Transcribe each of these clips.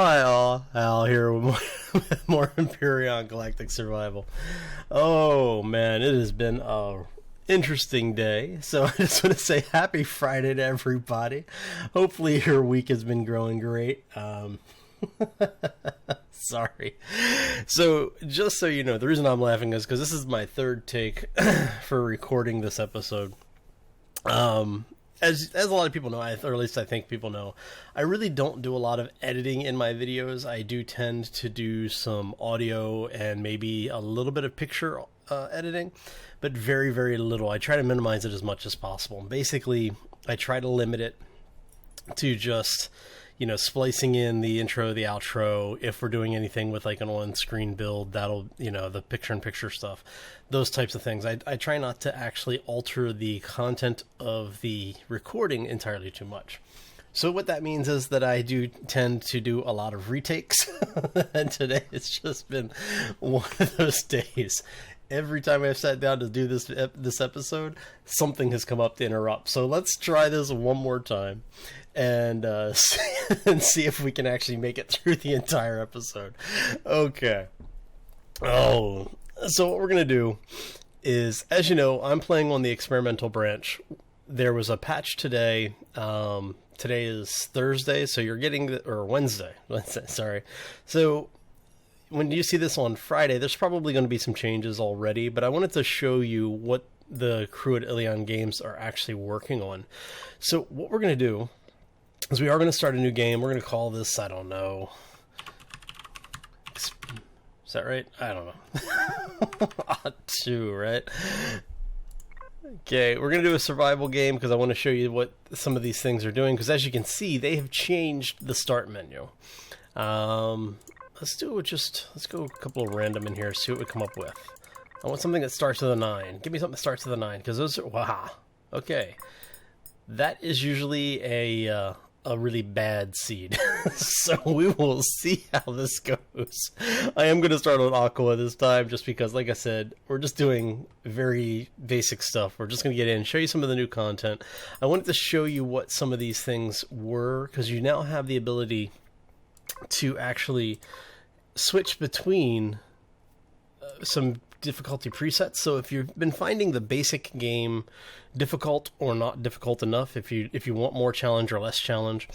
Hi all, Al here with more Empyrion Galactic Survival. Oh man, it has been a interesting day. So I just want to say happy Friday to everybody. Hopefully your week has been growing great. Sorry. So just so you know, the reason I'm laughing is because this is my third take for recording this episode. As a lot of people know, or at least I think people know, I really don't do a lot of editing in my videos. I do tend to do some audio and maybe a little bit of picture editing, but very, very little. I try to minimize it as much as possible. Basically, I try to limit it to just, you know, splicing in the intro, the outro. If we're doing anything with like an on-screen build, that'll, you know, the picture-in-picture stuff, those types of things. I try not to actually alter the content of the recording entirely too much. So what that means is that I do tend to do a lot of retakes, and today it's just been one of those days. Every time I've sat down to do this episode, something has come up to interrupt. So let's try this one more time and see if we can actually make it through the entire episode. Okay. Oh, so what we're going to do is, as you know, I'm playing on the experimental branch. There was a patch today. Today is Thursday, so you're getting or Wednesday, sorry. So when you see this on Friday, there's probably going to be some changes already, but I wanted to show you what the crew at Eleon Games are actually working on. So what we're going to do is we are going to start a new game. We're going to call this, I don't know. Is that right? I don't know. Odd 2, right? Okay, we're going to do a survival game because I want to show you what some of these things are doing, because as you can see, they have changed the start menu. Let's go a couple of random in here, see what we come up with. I want something that starts with a 9. Give me something that starts with a 9, because those are, wow. Okay. That is usually a really bad seed. So we will see how this goes. I am going to start on Aqua this time, just because, like I said, we're just doing very basic stuff. We're just going to get in, show you some of the new content. I wanted to show you what some of these things were, because you now have the ability to actually switch between some difficulty presets. So if you've been finding the basic game difficult or not difficult enough, if you want more challenge or less challenge,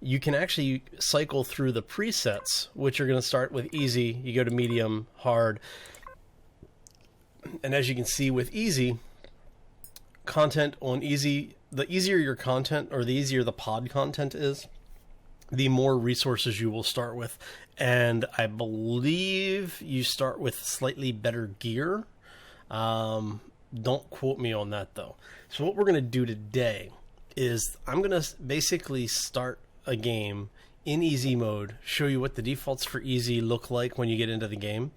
you can actually cycle through the presets, which are going to start with easy. You go to medium, hard, and as you can see with easy, content on easy, the easier your content or the easier the pod content is, the more resources you will start with. And I believe you start with slightly better gear. Don't quote me on that though. So what we're going to do today is I'm going to basically start a game in easy mode, show you what the defaults for easy look like when you get into the game.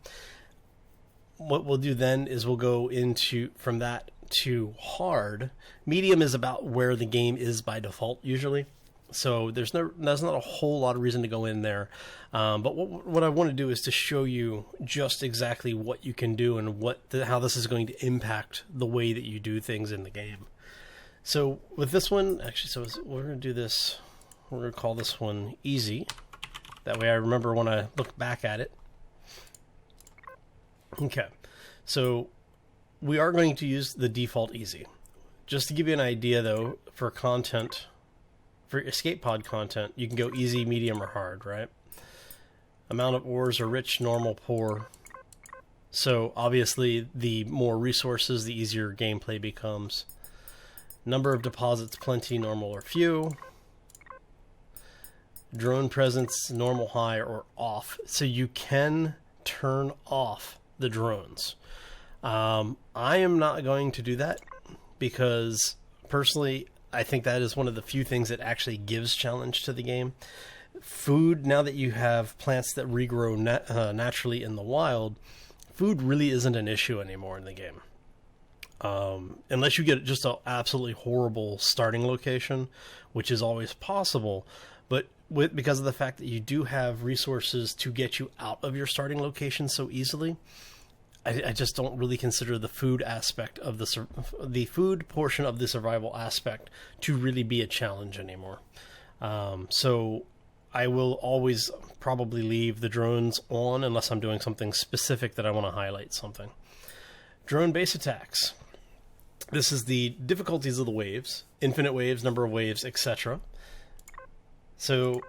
What we'll do then is we'll go into from that to hard. Medium is about where the game is by default usually. So there's not a whole lot of reason to go in there. But what I want to do is to show you just exactly what you can do and how this is going to impact the way that you do things in the game. So with this one, actually, we're going to do this. We're going to call this one easy. That way I remember when I look back at it. Okay. So we are going to use the default easy. Just to give you an idea, though, for content, for escape pod content, you can go easy, medium, or hard, right? Amount of ores are rich, normal, poor. So obviously, the more resources, the easier gameplay becomes. Number of deposits, plenty, normal, or few. Drone presence, normal, high, or off. So you can turn off the drones. I am not going to do that because personally, I think that is one of the few things that actually gives challenge to the game. Food, now that you have plants that regrow naturally in the wild, food really isn't an issue anymore in the game. Unless you get just an absolutely horrible starting location, which is always possible. But because of the fact that you do have resources to get you out of your starting location so easily, I just don't really consider the food aspect of the food portion of the survival aspect to really be a challenge anymore. So I will always probably leave the drones on unless I'm doing something specific that I want to highlight something. Drone base attacks. This is the difficulties of the waves, infinite waves, number of waves, etc. So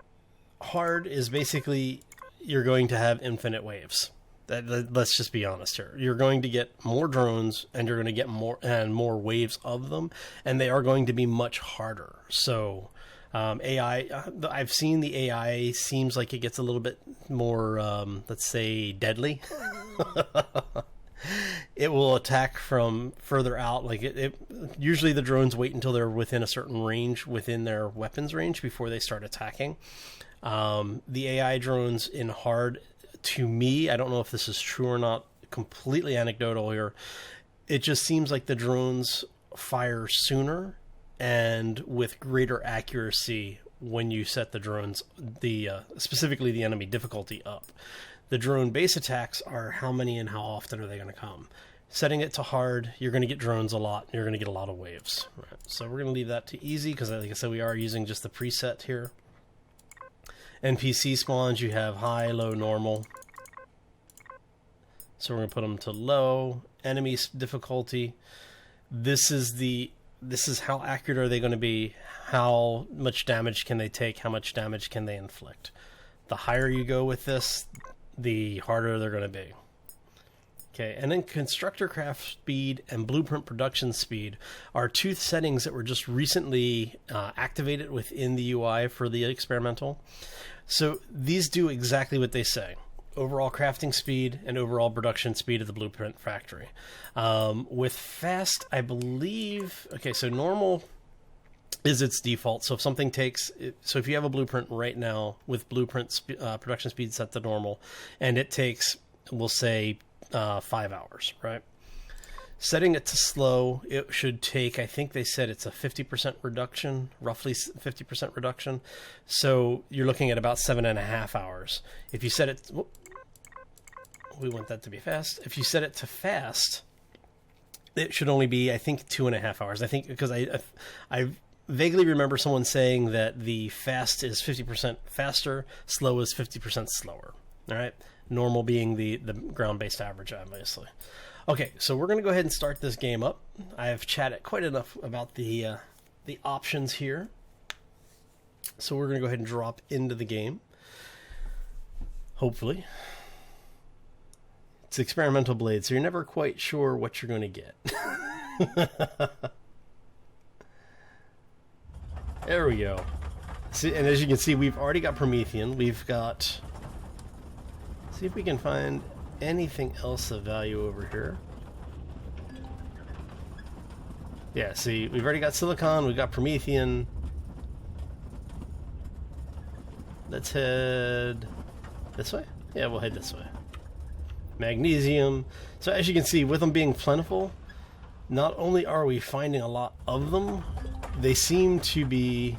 hard is basically you're going to have infinite waves. Let's just be honest here. You're going to get more drones, and you're going to get more waves of them, and they are going to be much harder. So AI, I've seen the AI seems like it gets a little bit more, let's say, deadly. It will attack from further out. Like usually the drones wait until they're within a certain range, within their weapons range, before they start attacking. The AI drones in hard, to me, I don't know if this is true or not, completely anecdotal here, it just seems like the drones fire sooner and with greater accuracy when you set the drones, specifically the enemy difficulty up. The drone base attacks are how many and how often are they going to come. Setting it to hard, you're going to get drones a lot. You're going to get a lot of waves. Right. So we're going to leave that to easy because, like I said, we are using just the preset here. NPC spawns, you have high, low, normal. So we're going to put them to low. Enemy difficulty. This is how accurate are they going to be? How much damage can they take? How much damage can they inflict? The higher you go with this, the harder they're going to be. Okay, and then constructor craft speed and blueprint production speed are two settings that were just recently activated within the UI for the experimental. So these do exactly what they say. Overall crafting speed and overall production speed of the blueprint factory. With fast, I believe... Okay, so normal is its default. So if something takes... So if you have a blueprint right now with blueprint production speed set to normal, and it takes, we'll say, 5 hours, right? Setting it to slow, it should take, I think they said it's a 50% reduction, roughly 50% reduction. So you're looking at about 7.5 hours. If you set it... We want that to be fast. If you set it to fast, it should only be, I think, 2.5 hours. I think because I vaguely remember someone saying that the fast is 50% faster, slow is 50% slower. All right, normal being the ground-based average, obviously. Okay, so we're going to go ahead and start this game up. I have chatted quite enough about the options here, so we're going to go ahead and drop into the game. Hopefully. It's experimental blade, so you're never quite sure what you're going to get. There we go. See, and as you can see, we've already got Promethean. We've got... See if we can find anything else of value over here. Yeah, see, we've already got Silicon, we've got Promethean. Let's head this way? Yeah, we'll head this way. Magnesium. So as you can see, with them being plentiful, not only are we finding a lot of them, they seem to be...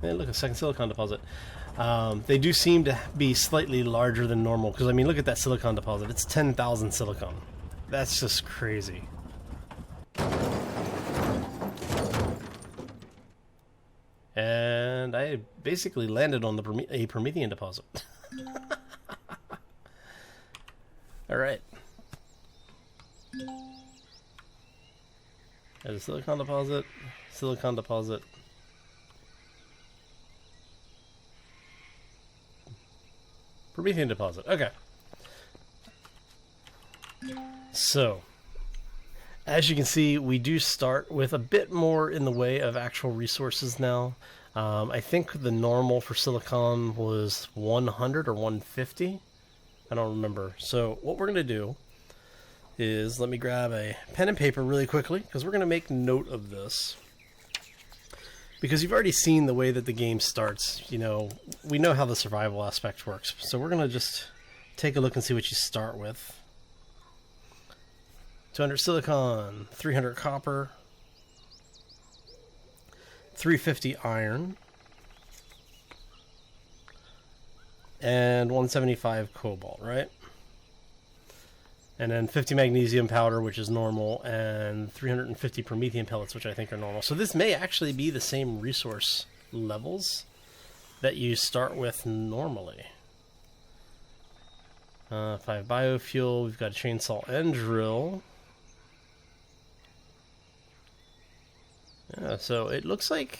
Hey, look, a second silicon deposit. They do seem to be slightly larger than normal, because, I mean, look at that silicon deposit. It's 10,000 silicon. That's just crazy. And I basically landed on a Promethean deposit. Alright. There's a silicon deposit. Silicon deposit. Promethean deposit. Okay. So, as you can see, we do start with a bit more in the way of actual resources now. I think the normal for silicon was 100 or 150. I don't remember. So what we're going to do is, let me grab a pen and paper really quickly, because we're going to make note of this. Because you've already seen the way that the game starts. You know, we know how the survival aspect works. So we're going to just take a look and see what you start with. 200 silicon, 300 copper, 350 iron, and 175 cobalt, right? And then 50 magnesium powder, which is normal, and 350 Promethean pellets, which I think are normal. So this may actually be the same resource levels. that you start with normally. 5 biofuel, we've got a chainsaw and drill. Yeah, so it looks like...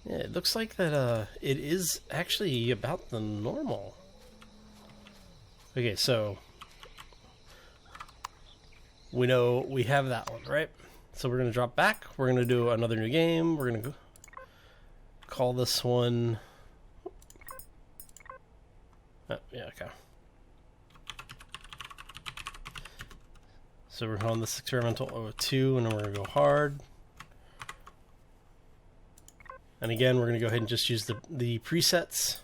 Yeah, it looks like that it is actually about the normal. Okay, so we know we have that one, right? So we're going to drop back. We're going to do another new game. We're going to call this one... Oh, yeah, okay. So we're calling this experimental 02, and then we're going to go hard. And again, we're going to go ahead and just use the presets.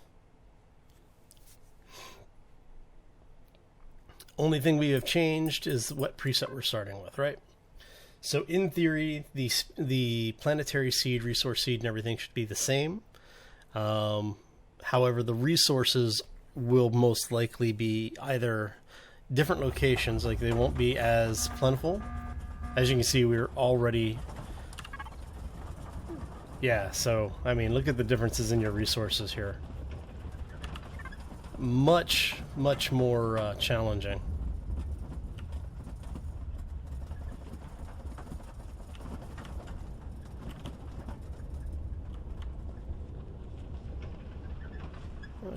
Only thing we have changed is what preset we're starting with, right? So in theory, the planetary seed, resource seed, and everything should be the same. However, the resources will most likely be either different locations, like they won't be as plentiful. As you can see, we're already... Yeah, so, I mean, look at the differences in your resources here. Much, much more challenging.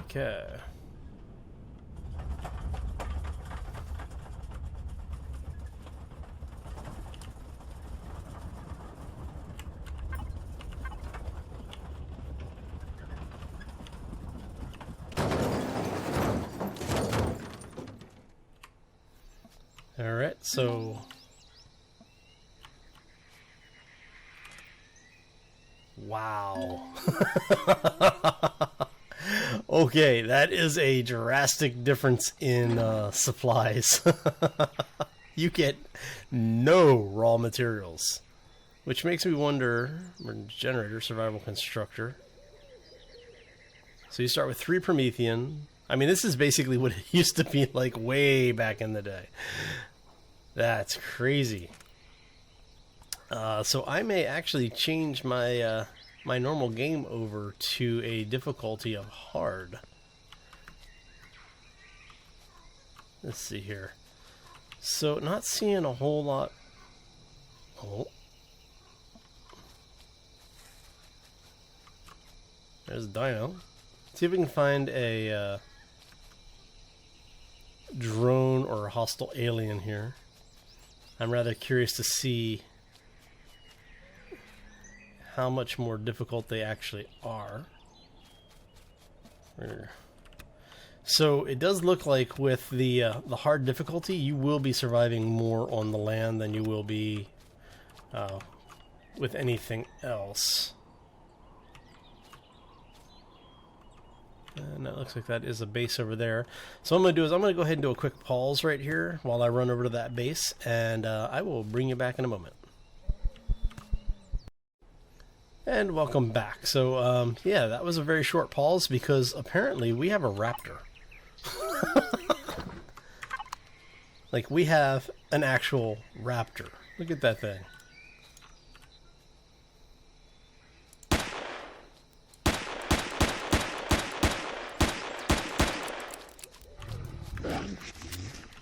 Okay. All right, so wow. Okay, that is a drastic difference in supplies. You get no raw materials, which makes me wonder. Generator, survival constructor. So you start with 3 Promethean. I mean, this is basically what it used to be like way back in the day. That's crazy. So I may actually change my my normal game over to a difficulty of hard. Let's see here. So not seeing a whole lot. Oh. There's a dino. See if we can find a drone or a hostile alien here. I'm rather curious to see how much more difficult they actually are. So it does look like with the hard difficulty, you will be surviving more on the land than you will be with anything else. And that looks like that is a base over there. So what I'm going to do is I'm going to go ahead and do a quick pause right here while I run over to that base, and I will bring you back in a moment. And welcome back. So, yeah, that was a very short pause because apparently we have a raptor. Like, we have an actual raptor. Look at that thing.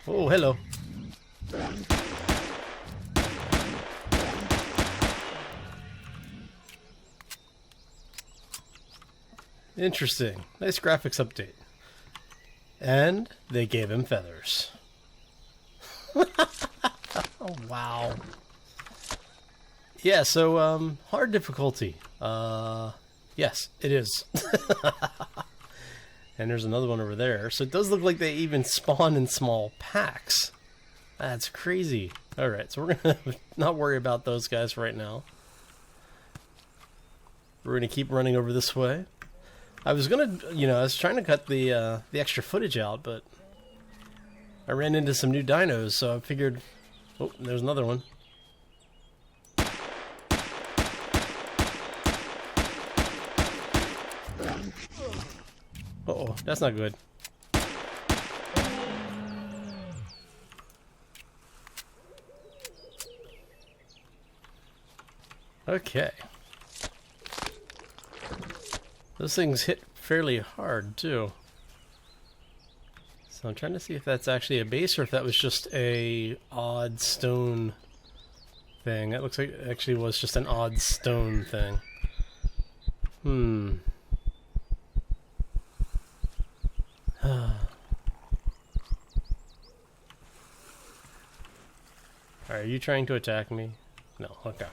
Oh, hello. Interesting. Nice graphics update. And they gave him feathers. Oh, wow. Yeah, so, hard difficulty. Yes, it is. And there's another one over there. So it does look like they even spawn in small packs. That's crazy. Alright, so we're going to not worry about those guys right now. We're going to keep running over this way. I was going to, you know, I was trying to cut the extra footage out, but I ran into some new dinos, so I figured... Oh, there's another one. Uh-oh, that's not good. Okay. Those things hit fairly hard, too. So I'm trying to see if that's actually a base or if that was just a odd stone thing. That looks like it actually was just an odd stone thing. Are you trying to attack me? No, okay.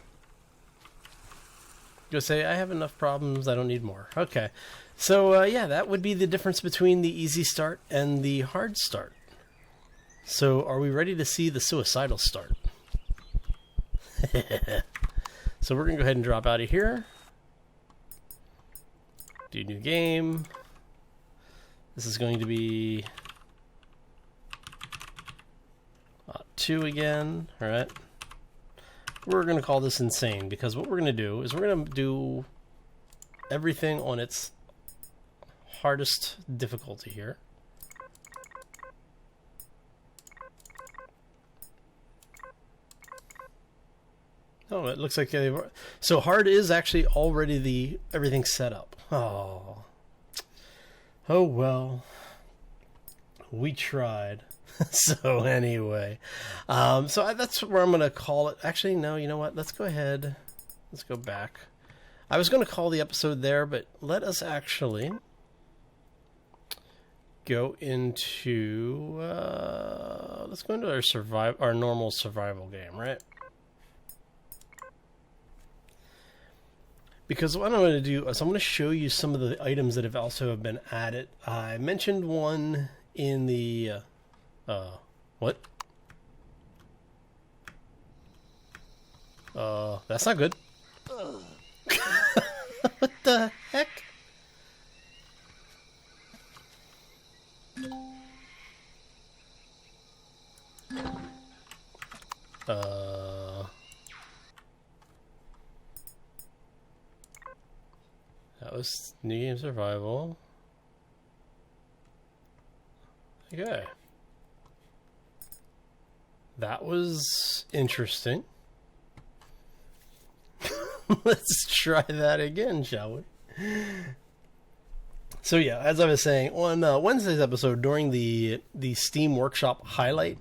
Go say, I have enough problems, I don't need more. Okay. So, yeah, that would be the difference between the easy start and the hard start. So, are we ready to see the suicidal start? So, we're going to go ahead and drop out of here. Do new game. This is going to be 2 again. Alright. We're going to call this insane because what we're going to do is we're going to do everything on its hardest difficulty here. Oh, it looks like so hard is actually already everything set up. Oh. Oh well. We tried. So anyway, that's where I'm going to call it. Actually, no, you know what? Let's go ahead. Let's go back. I was going to call the episode there, but let us actually go into, let's go into our normal survival game, right? Because what I'm going to do is I'm going to show you some of the items that have also been added. I mentioned one in the, what? That's not good. What the heck? That was New Game Survival. Okay. That was interesting. Let's try that again, shall we? So yeah, as I was saying, on Wednesday's episode, during the Steam Workshop highlight,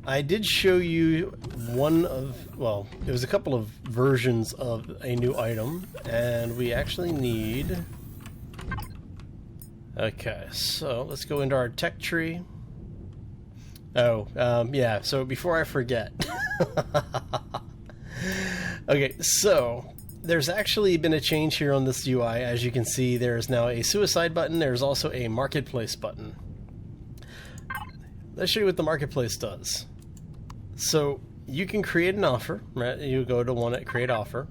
I did show you one of, well, it was a couple of versions of a new item, and we actually need... Okay, so let's go into our tech tree. Oh, yeah, so before I forget... Okay, so there's actually been a change here on this UI. As you can see, there's now a suicide button. There's also a marketplace button. Let's show you what the marketplace does. So you can create an offer, right? You go to create offer,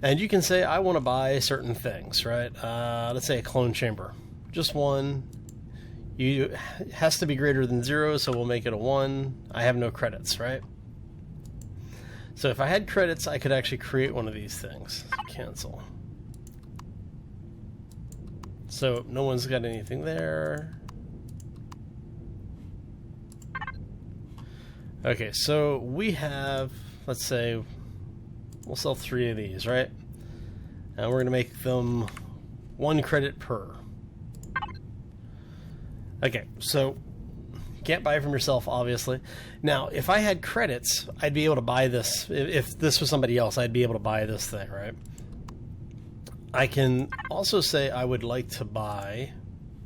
and you can say, I want to buy certain things, right? Let's say a clone chamber, just one. It has to be greater than 0, so we'll make it a 1. I have no credits, right? So if I had credits, I could actually create one of these things. Cancel. So no one's got anything there. Okay, so we have, let's say, we'll sell 3 of these, right? And we're going to make them 1 credit per. Okay, so can't buy from yourself, obviously. Now, if I had credits, I'd be able to buy this. If this was somebody else, I'd be able to buy this thing, right? I can also say I would like to buy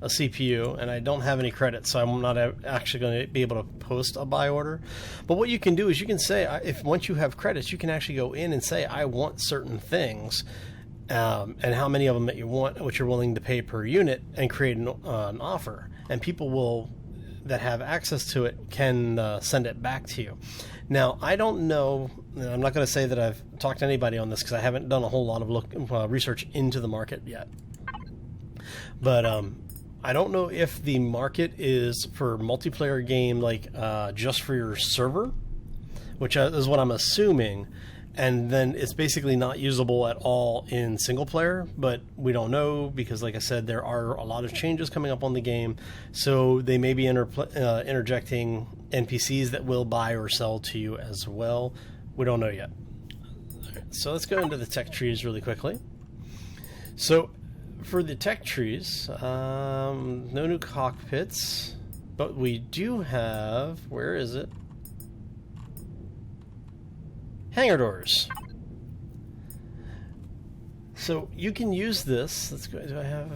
a CPU, and I don't have any credits, so I'm not actually going to be able to post a buy order. But what you can do is you can say, if once you have credits, you can actually go in and say, I want certain things, and how many of them that you want, what you're willing to pay per unit, and create an offer. And people will... that have access to it can send it back to you. Now, I don't know, I'm not going to say that I've talked to anybody on this because I haven't done a whole lot of research into the market yet. But I don't know if the market is for multiplayer game, like just for your server, which is what I'm assuming. And then it's basically not usable at all in single player, but we don't know because, like I said, there are a lot of changes coming up on the game. So they may be interjecting NPCs that will buy or sell to you as well. We don't know yet. All right, so let's go into the tech trees really quickly. So for the tech trees, no new cockpits, but we do have, where is it? Hangar doors. So you can use this. Let's go. Do I have?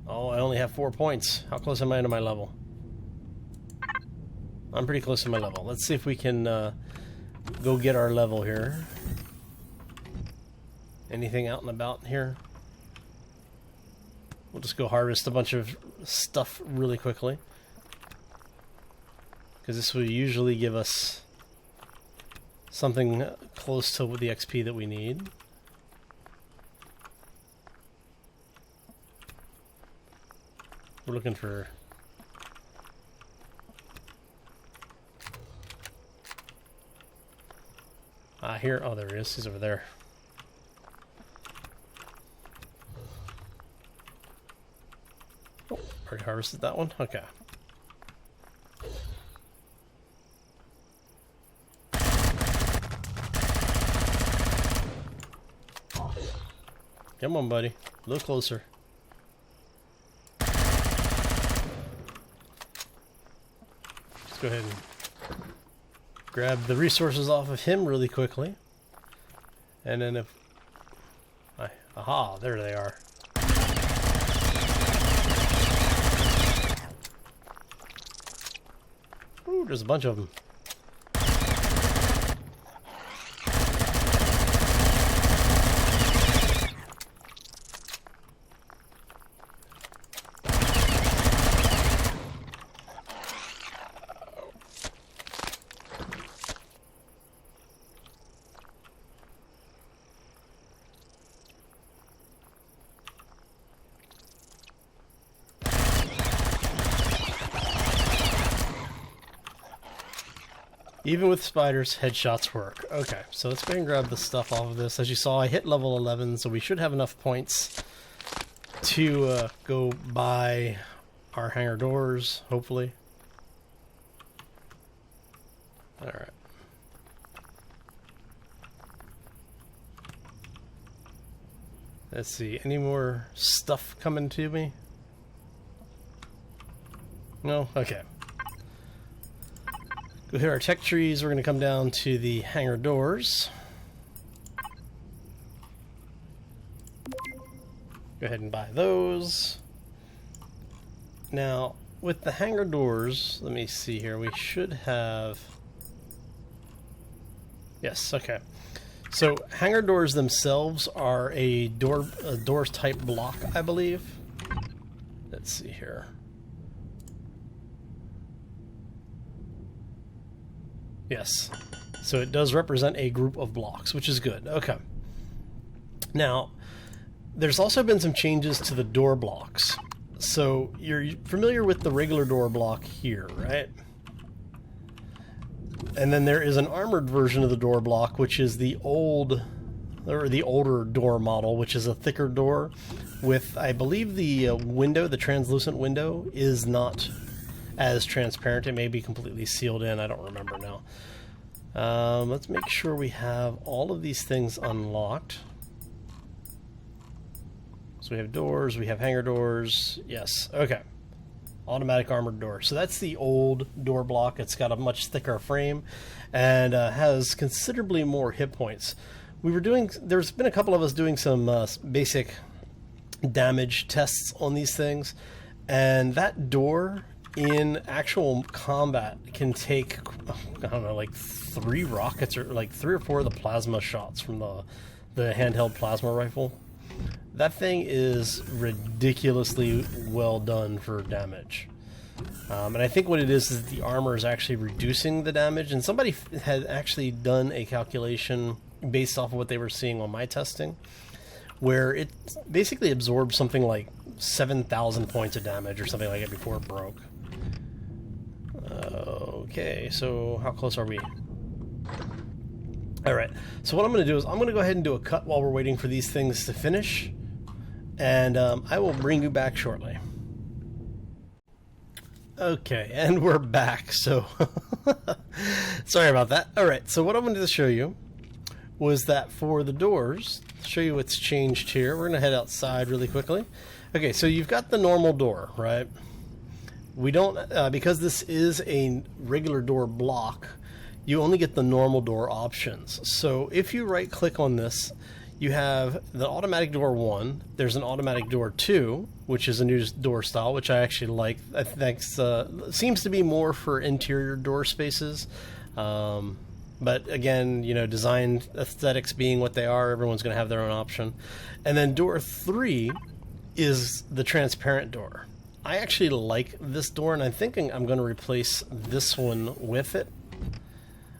Oh, I only have 4 points. How close am I to my level? I'm pretty close to my level. Let's see if we can go get our level here. Anything out and about here? We'll just go harvest a bunch of stuff really quickly, because this will usually give us something close to the XP that we need. We're looking for... here. Oh, there he is. He's over there. Oh, already harvested that one? Okay. Come on, buddy. A little closer. Let's go ahead and grab the resources off of him really quickly. And then if... aha, there they are. Ooh, there's a bunch of them. Even with spiders, headshots work. Okay, so let's go ahead and grab the stuff off of this. As you saw, I hit level 11, so we should have enough points to go buy our hangar doors, hopefully. Alright. Let's see, any more stuff coming to me? No? Okay. Go hit our tech trees. We're going to come down to the hangar doors. Go ahead and buy those. Now, with the hangar doors, let me see here. We should have... yes, okay. So, hangar doors themselves are a doors type block, I believe. Let's see here. Yes, so it does represent a group of blocks, which is good. Okay. Now, there's also been some changes to the door blocks. So you're familiar with the regular door block here, right? And then there is an armored version of the door block, which is the older door model, which is a thicker door with, I believe, the window, the translucent window, is not as transparent. It may be completely sealed in. I don't remember now. Let's make sure we have all of these things unlocked. So we have doors, we have hangar doors. Yes, okay. Automatic armored door. So that's the old door block. It's got a much thicker frame and has considerably more hit points. There's been a couple of us doing some basic damage tests on these things, and that door in actual combat can take, I don't know, like 3 rockets or like 3 or 4 of the plasma shots from the handheld plasma rifle. That thing is ridiculously well done for damage. And I think what it is the armor is actually reducing the damage, and somebody had actually done a calculation based off of what they were seeing on my testing, where it basically absorbed something like 7,000 points of damage or something like it before it broke. Okay, so how close are we? Alright, so what I'm going to do is I'm going to go ahead and do a cut while we're waiting for these things to finish, and I will bring you back shortly. Okay, and we're back, so sorry about that. Alright, so what I wanted to show you was that for the doors, show you what's changed here. We're going to head outside really quickly. Okay, so you've got the normal door, right? We don't, because this is a regular door block, you only get the normal door options. So if you right click on this, you have the automatic door 1, there's an automatic door 2, which is a new door style, which I actually like. I think seems to be more for interior door spaces. But again, you know, design aesthetics being what they are, everyone's going to have their own option. And then door 3 is the transparent door. I actually like this door, and I'm thinking I'm going to replace this one with it.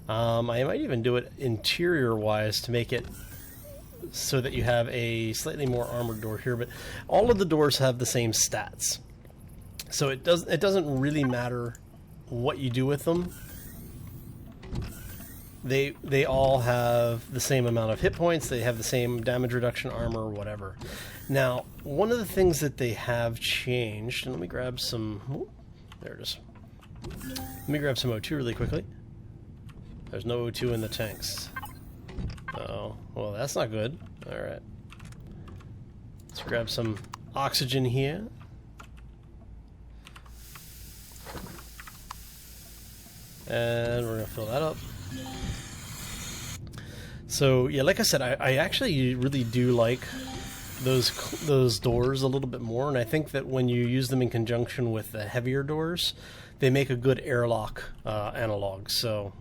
I might even do it interior-wise to make it so that you have a slightly more armored door here. But all of the doors have the same stats, so it doesn't really matter what you do with them. They all have the same amount of hit points, they have the same damage reduction, armor, whatever. Now, one of the things that they have changed, and let me grab some, oh, there it is. Let me grab some O2 really quickly. There's no O2 in the tanks. Oh, well, that's not good. Alright. Let's grab some oxygen here. And we're going to fill that up. So yeah, like I said, I actually really do like those doors a little bit more, and I think that when you use them in conjunction with the heavier doors, they make a good airlock analog. So,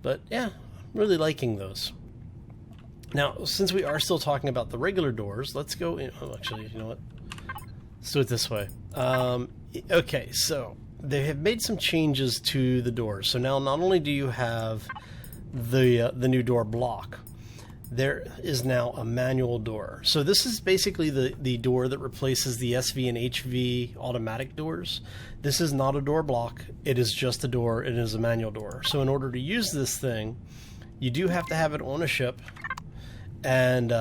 but yeah, I'm really liking those. Now, since we are still talking about the regular doors, let's go in. Oh, actually, you know what? Let's do it this way. Okay, so they have made some changes to the doors. So now, not only do you have the new door block, there is now a manual door. So this is basically the door that replaces the SV and HV automatic doors. This is not a door block, it is just a door, it is a manual door. So in order to use this thing, you do have to have it on a ship, and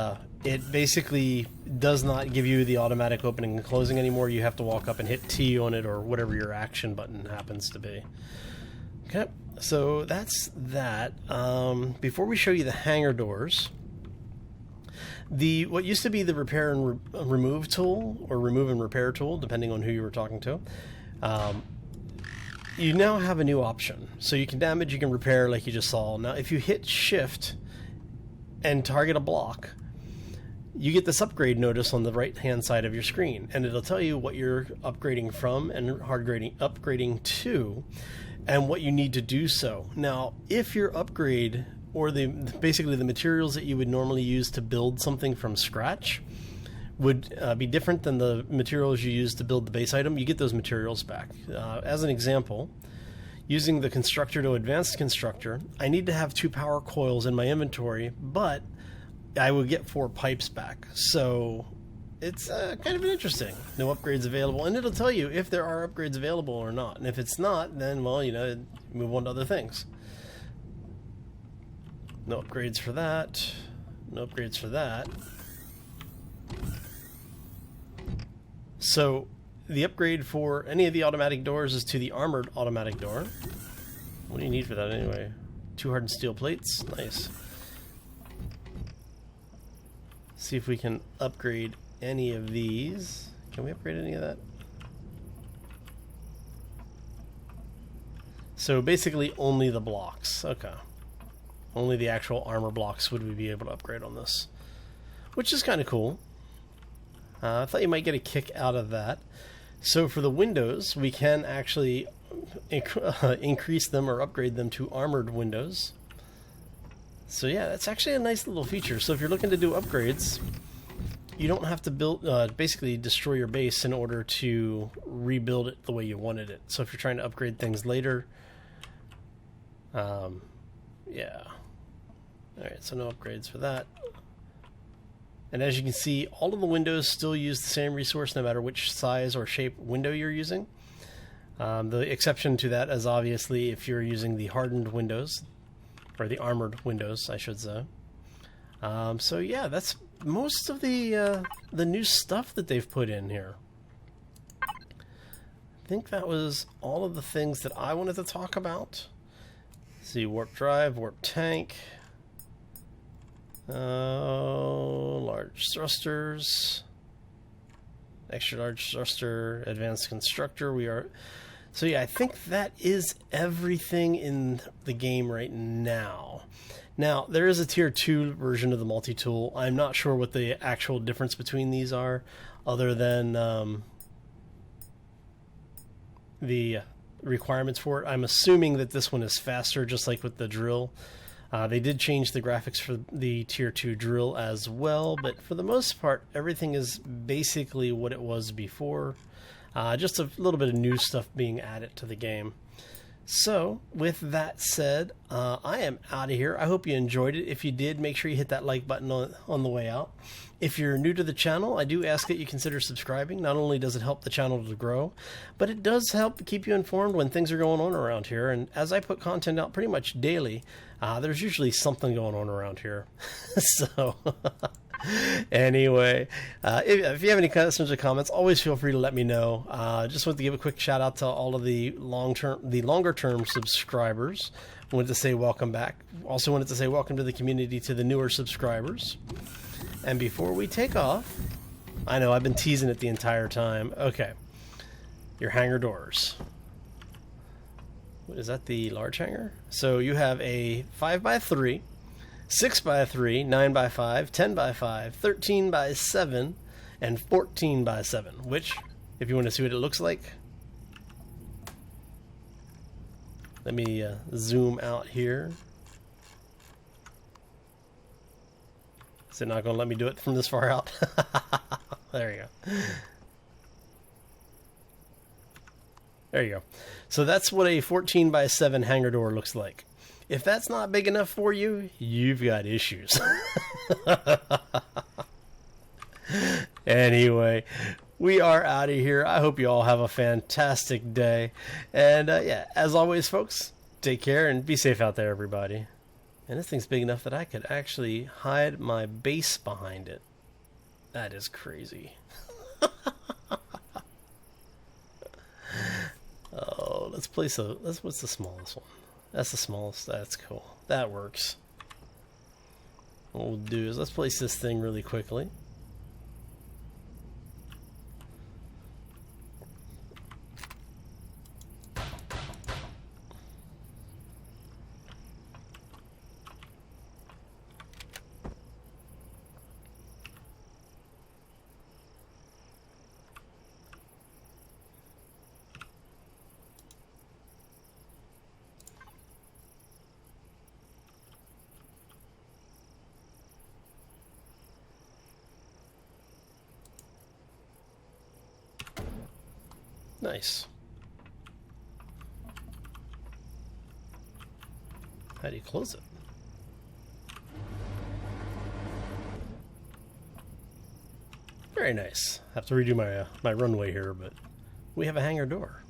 it basically does not give you the automatic opening and closing anymore. You have to walk up and hit T on it, or whatever your action button happens to be. Okay. So that's that. Before we show you the hangar doors, what used to be the repair and remove tool, or remove and repair tool, depending on who you were talking to, you now have a new option. So you can damage, you can repair, like you just saw. Now, if you hit Shift and target a block, you get this upgrade notice on the right-hand side of your screen, and it'll tell you what you're upgrading from and upgrading to, and what you need to do so. Now, if your upgrade, or basically the materials that you would normally use to build something from scratch, would be different than the materials you use to build the base item, you get those materials back. As an example, using the constructor to advanced constructor, I need to have 2 power coils in my inventory, but I would get 4 pipes back. So it's kind of interesting. No upgrades available, and it'll tell you if there are upgrades available or not. And if it's not, then, well, you know, move on to other things. No upgrades for that. No upgrades for that. So the upgrade for any of the automatic doors is to the armored automatic door. What do you need for that anyway? 2 hardened steel plates. Nice. See if we can upgrade any of these. Can we upgrade any of that? So basically only the blocks. Okay. Only the actual armor blocks would we be able to upgrade on this, which is kind of cool. I thought you might get a kick out of that. So for the windows, we can actually increase them or upgrade them to armored windows. So yeah, that's actually a nice little feature. So if you're looking to do upgrades, you don't have to build, basically destroy your base in order to rebuild it the way you wanted it. So if you're trying to upgrade things later, yeah. Alright, so no upgrades for that. And as you can see, all of the windows still use the same resource no matter which size or shape window you're using. The exception to that is obviously if you're using the hardened windows, or the armored windows, I should say. So yeah, that's most of the new stuff that they've put in here. I think that was all of the things that I wanted to talk about. See, warp drive, warp tank. Large thrusters. Extra large thruster, advanced constructor. So yeah, I think that is everything in the game right now. Now, there is a tier 2 version of the multi-tool. I'm not sure what the actual difference between these are, other than the requirements for it. I'm assuming that this one is faster, just like with the drill. They did change the graphics for the tier 2 drill as well, but for the most part, everything is basically what it was before. Just a little bit of new stuff being added to the game. So, with that said, I am out of here. I hope you enjoyed it. If you did, make sure you hit that like button on the way out. If you're new to the channel, I do ask that you consider subscribing. Not only does it help the channel to grow, but it does help keep you informed when things are going on around here. And as I put content out pretty much daily, there's usually something going on around here. So... Anyway, if you have any questions or comments, always feel free to let me know. Just want to give a quick shout out to all of the longer term subscribers. Wanted to say welcome back. Also wanted to say welcome to the community, to the newer subscribers. And before we take off, I know I've been teasing it the entire time. Okay, your hangar doors. What is that? The large hangar? So you have a 5x3. 6x3, 9x5, 10x5, 13x7, and 14x7, which, if you want to see what it looks like, let me zoom out here. Is it not going to let me do it from this far out? There you go. There you go. So that's what a 14x7 hangar door looks like. If that's not big enough for you, you've got issues. Anyway, we are out of here. I hope you all have a fantastic day. And yeah, as always, folks, take care and be safe out there, everybody. And this thing's big enough that I could actually hide my base behind it. That is crazy. Oh, let's place a... what's the smallest one? That's the smallest. That's cool. That works. What we'll do is let's place this thing really quickly. Nice. How do you close it? Very nice. I have to redo my my runway here, but we have a hangar door.